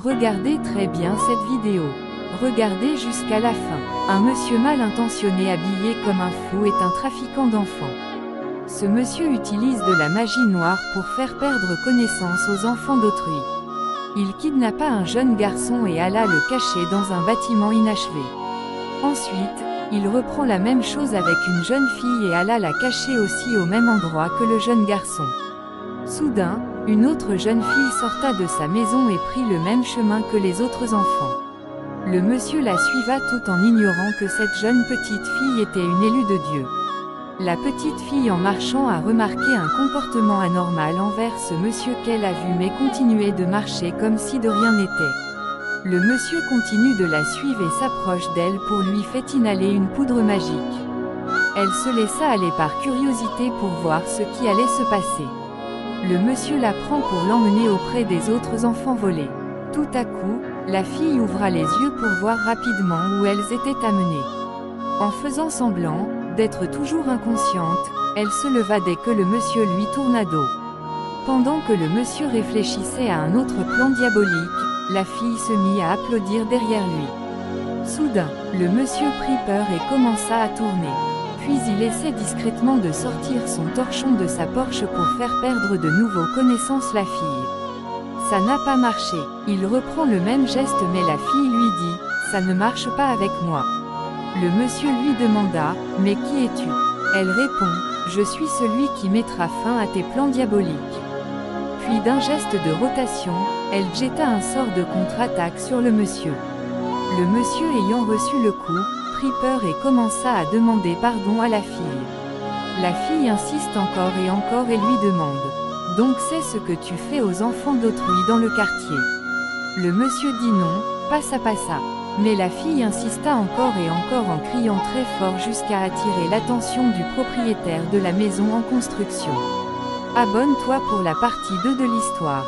Regardez très bien cette vidéo. Regardez jusqu'à la fin. Un monsieur mal intentionné habillé comme un fou est un trafiquant d'enfants. Ce monsieur utilise de la magie noire pour faire perdre connaissance aux enfants d'autrui. Il kidnappa un jeune garçon et alla le cacher dans un bâtiment inachevé. Ensuite, il reprend la même chose avec une jeune fille et alla la cacher aussi au même endroit que le jeune garçon. Soudain, une autre jeune fille sorta de sa maison et prit le même chemin que les autres enfants. Le monsieur la suiva tout en ignorant que cette jeune petite fille était une élue de Dieu. La petite fille en marchant a remarqué un comportement anormal envers ce monsieur qu'elle a vu mais continuait de marcher comme si de rien n'était. Le monsieur continue de la suivre et s'approche d'elle pour lui faire inhaler une poudre magique. Elle se laissa aller par curiosité pour voir ce qui allait se passer. Le monsieur la prend pour l'emmener auprès des autres enfants volés. Tout à coup, la fille ouvra les yeux pour voir rapidement où elles étaient amenées. En faisant semblant d'être toujours inconsciente, elle se leva dès que le monsieur lui tourna dos. Pendant que le monsieur réfléchissait à un autre plan diabolique, la fille se mit à applaudir derrière lui. Soudain, le monsieur prit peur et commença à tourner. Puis il essaie discrètement de sortir son torchon de sa Porsche pour faire perdre de nouveau connaissance la fille. Ça n'a pas marché. Il reprend le même geste mais la fille lui dit « Ça ne marche pas avec moi ». Le monsieur lui demanda « Mais qui es-tu » Elle répond « Je suis celui qui mettra fin à tes plans diaboliques ». Puis d'un geste de rotation, elle jeta un sort de contre-attaque sur le monsieur. Le monsieur ayant reçu le coup, prit peur et commença à demander pardon à la fille. La fille insiste encore et lui demande « Donc c'est ce que tu fais aux enfants d'autrui dans le quartier ?» Le monsieur dit non, pas ça. Mais la fille insista encore et encore en criant très fort jusqu'à attirer l'attention du propriétaire de la maison en construction. Abonne-toi pour la partie 2 de l'histoire.